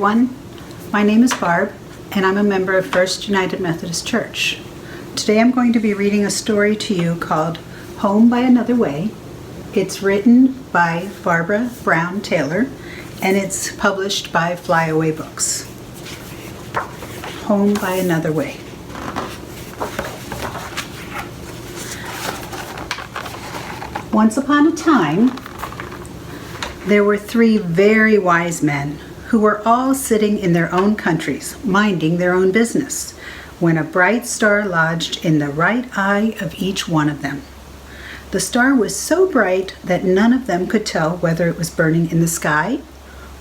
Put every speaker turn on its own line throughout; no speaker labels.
everyone. My name is Barb, and I'm a member of First United Methodist Church. Today I'm going to be reading a story to you called Home by Another Way. It's written by Barbara Brown Taylor, and it's published by Flyaway Books. Home by Another Way. Once upon a time, there were 3 very wise men who were all sitting in their own countries, minding their own business, when a bright star lodged in the right eye of each one of them. The star was so bright that none of them could tell whether it was burning in the sky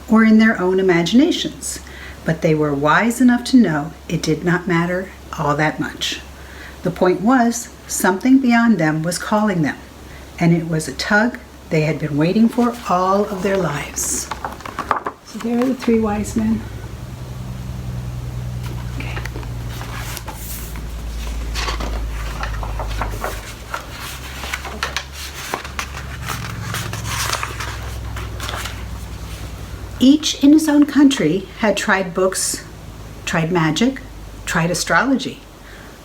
or in their own imaginations, but they were wise enough to know it did not matter all that much. The point was, something beyond them was calling them, and it was a tug they had been waiting for all of their lives. So there are the 3 wise men. Okay. Each in his own country had tried books, tried magic, tried astrology.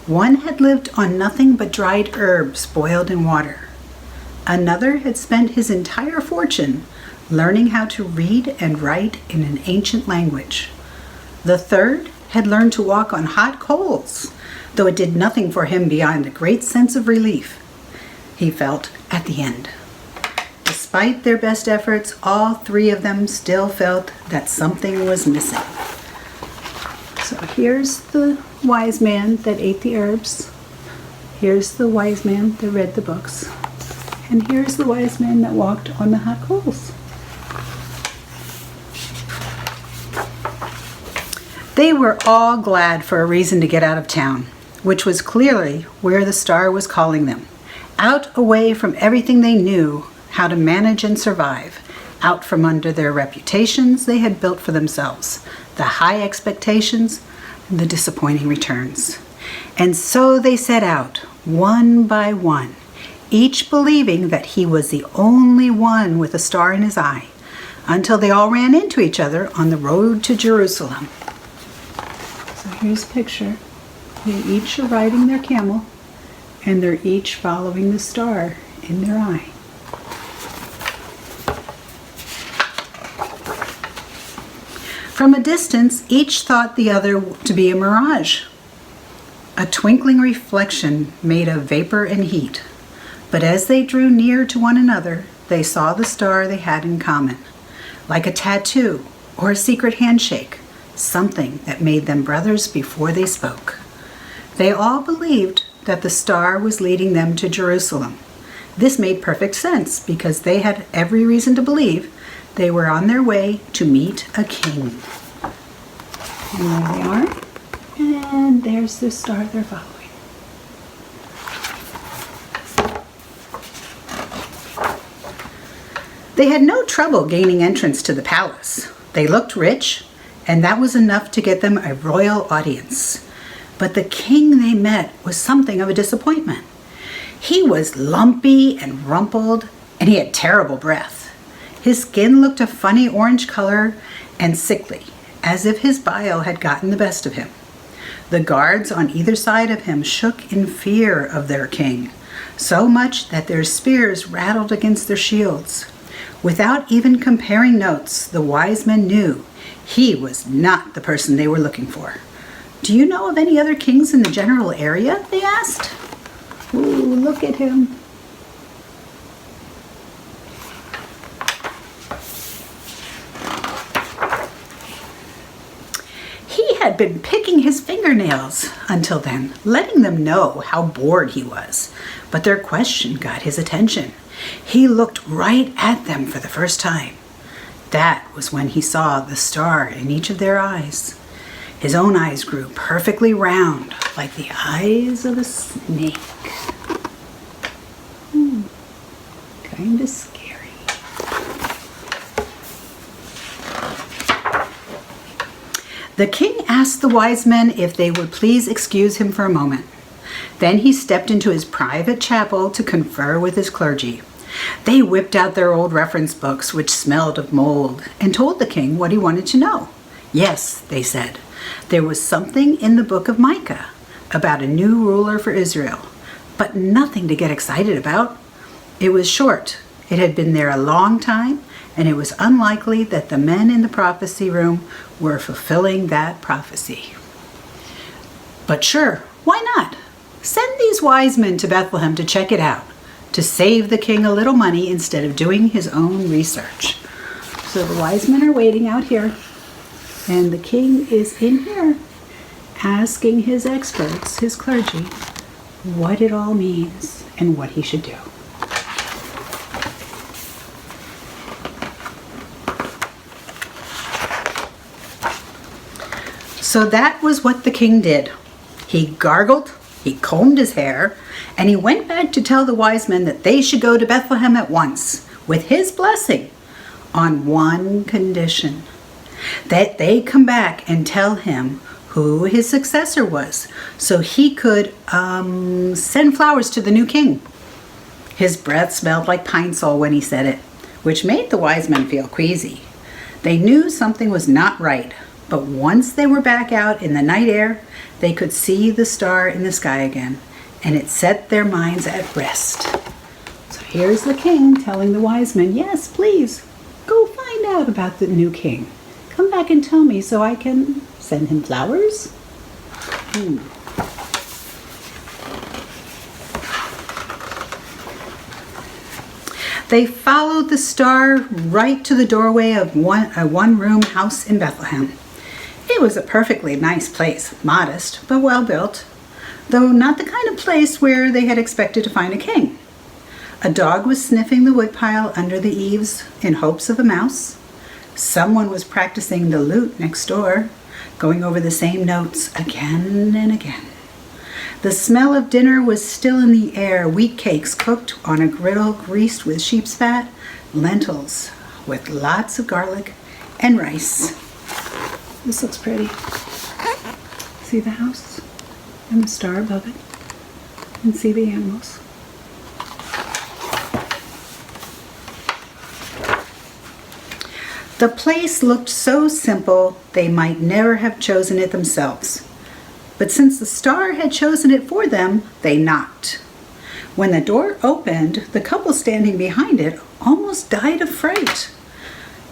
One had lived on nothing but dried herbs boiled in water. Another had spent his entire fortune learning how to read and write in an ancient language. The third had learned to walk on hot coals, though it did nothing for him beyond a great sense of relief he felt at the end. Despite their best efforts, all 3 of them still felt that something was missing. So here's the wise man that ate the herbs. Here's the wise man that read the books. And here's the wise man that walked on the hot coals. They were all glad for a reason to get out of town, which was clearly where the star was calling them. Out away from everything they knew how to manage and survive, out from under their reputations they had built for themselves, the high expectations and the disappointing returns. And so they set out, one by one, each believing that he was the only one with a star in his eye, until they all ran into each other on the road to Jerusalem. So here's a picture. They each are riding their camel, and they're each following the star in their eye. From a distance, each thought the other to be a mirage, a twinkling reflection made of vapor and heat. But as they drew near to one another, they saw the star they had in common, like a tattoo or a secret handshake, something that made them brothers before they spoke. They all believed that the star was leading them to Jerusalem. This made perfect sense because they had every reason to believe they were on their way to meet a king. And there they are, and there's the star they're following. They had no trouble gaining entrance to the palace. They looked rich, and that was enough to get them a royal audience. But the king they met was something of a disappointment. He was lumpy and rumpled, and he had terrible breath. His skin looked a funny orange color and sickly, as if his bile had gotten the best of him. The guards on either side of him shook in fear of their king, so much that their spears rattled against their shields. Without even comparing notes, the wise men knew he was not the person they were looking for. "Do you know of any other kings in the general area?" they asked. Ooh, look at him. He had been picking his fingernails until then, letting them know how bored he was. But their question got his attention. He looked right at them for the first time. That was when he saw the star in each of their eyes. His own eyes grew perfectly round, like the eyes of a snake. Kind of scary. The king asked the wise men if they would please excuse him for a moment. Then he stepped into his private chapel to confer with his clergy. They whipped out their old reference books, which smelled of mold, and told the king what he wanted to know. Yes, they said, there was something in the book of Micah about a new ruler for Israel, but nothing to get excited about. It was short. It had been there a long time, and it was unlikely that the men in the prophecy room were fulfilling that prophecy. But sure, why not? Send these wise men to Bethlehem to check it out, to save the king a little money instead of doing his own research. So the wise men are waiting out here, and the king is in here asking his experts, his clergy, what it all means and what he should do. So that was what the king did. He gargled, he combed his hair, and he went back to tell the wise men that they should go to Bethlehem at once, with his blessing, on one condition: that they come back and tell him who his successor was, so he could send flowers to the new king. His breath smelled like pine sol when he said it, which made the wise men feel queasy. They knew something was not right, but once they were back out in the night air, they could see the star in the sky again, and it set their minds at rest. So here's the king telling the wise men, yes, please, go find out about the new king. Come back and tell me so I can send him flowers. They followed the star right to the doorway of a one-room house in Bethlehem. It was a perfectly nice place, modest but well built, though not the kind of place where they had expected to find a king. A dog was sniffing the woodpile under the eaves in hopes of a mouse. Someone was practicing the lute next door, going over the same notes again and again. The smell of dinner was still in the air, wheat cakes cooked on a griddle greased with sheep's fat, lentils with lots of garlic, and rice. This looks pretty. See the house and the star above it, and see the animals. The place looked so simple they might never have chosen it themselves. But since the star had chosen it for them, they knocked. When the door opened, the couple standing behind it almost died of fright.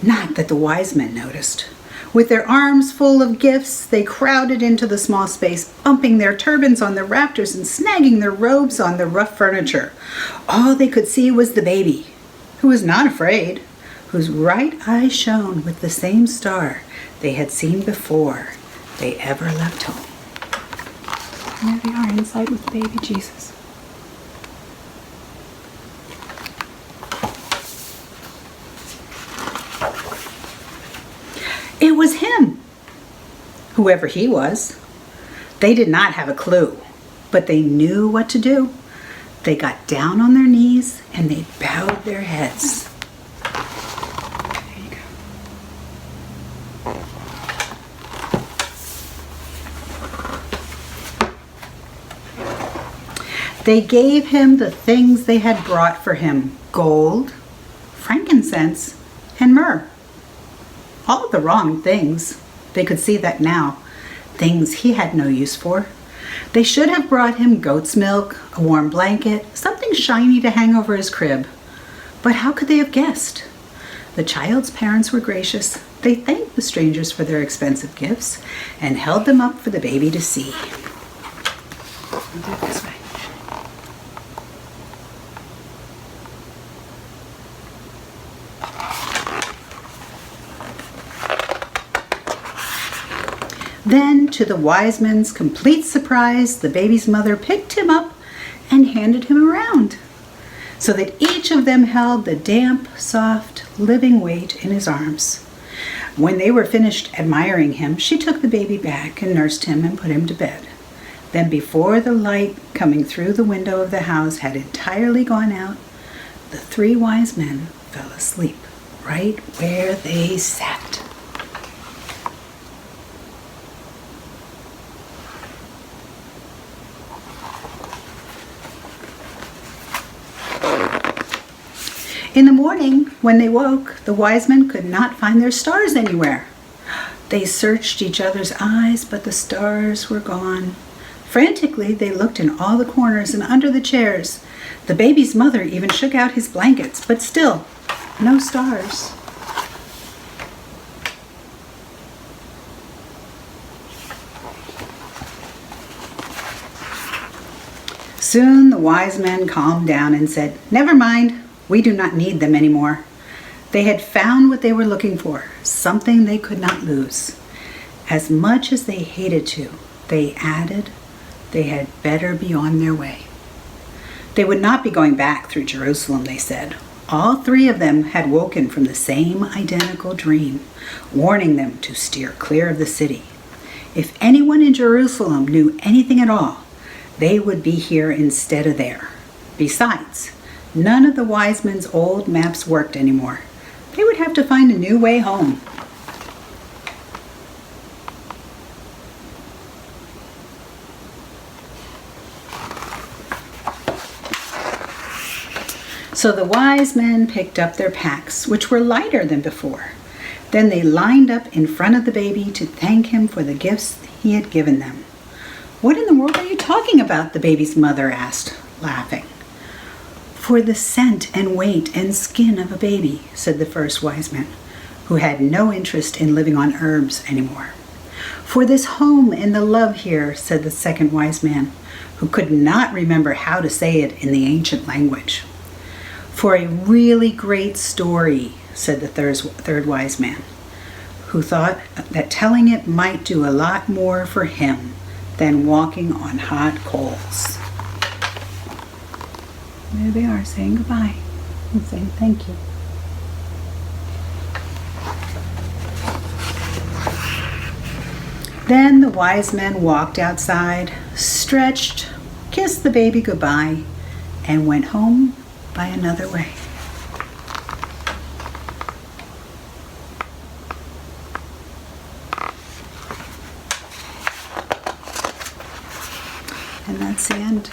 Not that the wise men noticed. With their arms full of gifts, they crowded into the small space, bumping their turbans on the rafters and snagging their robes on the rough furniture. All they could see was the baby, who was not afraid, whose right eye shone with the same star they had seen before they ever left home. And there they are inside with baby Jesus. It was him, whoever he was. They did not have a clue, but they knew what to do. They got down on their knees and they bowed their heads. There you go. They gave him the things they had brought for him: gold, frankincense, and myrrh. All the wrong things. They could see that now. Things he had no use for. They should have brought him goat's milk, a warm blanket, something shiny to hang over his crib. But how could they have guessed? The child's parents were gracious. They thanked the strangers for their expensive gifts and held them up for the baby to see. I'll do it this way. Then, to the wise men's complete surprise, the baby's mother picked him up and handed him around, so that each of them held the damp, soft, living weight in his arms. When they were finished admiring him, she took the baby back and nursed him and put him to bed. Then, before the light coming through the window of the house had entirely gone out, the three wise men fell asleep right where they sat. In the morning, when they woke, the wise men could not find their stars anywhere. They searched each other's eyes, but the stars were gone. Frantically, they looked in all the corners and under the chairs. The baby's mother even shook out his blankets, but still, no stars. Soon the wise men calmed down and said, "Never mind, we do not need them anymore." They had found what they were looking for, something they could not lose. As much as they hated to, they added, they had better be on their way. They would not be going back through Jerusalem, they said. All three of them had woken from the same identical dream, warning them to steer clear of the city. If anyone in Jerusalem knew anything at all, they would be here instead of there. Besides, none of the wise men's old maps worked anymore. They would have to find a new way home. So the wise men picked up their packs, which were lighter than before. Then they lined up in front of the baby to thank him for the gifts he had given them. "What in the world are you talking about?" the baby's mother asked, laughing. "For the scent and weight and skin of a baby," said the first wise man, who had no interest in living on herbs anymore. "For this home and the love here," said the second wise man, who could not remember how to say it in the ancient language. "For a really great story," said the third wise man, who thought that telling it might do a lot more for him than walking on hot coals. There they are, saying goodbye and saying thank you. Then the wise men walked outside, stretched, kissed the baby goodbye, and went home by another way. And that's the end.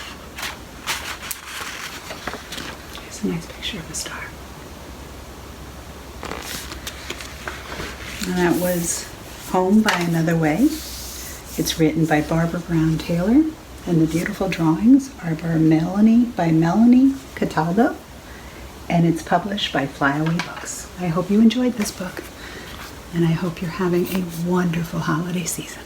Here's a nice picture of a star. And that was Home by Another Way. It's written by Barbara Brown Taylor, and the beautiful drawings are by Melanie Cataldo, and it's published by Flyaway Books. I hope you enjoyed this book, and I hope you're having a wonderful holiday season.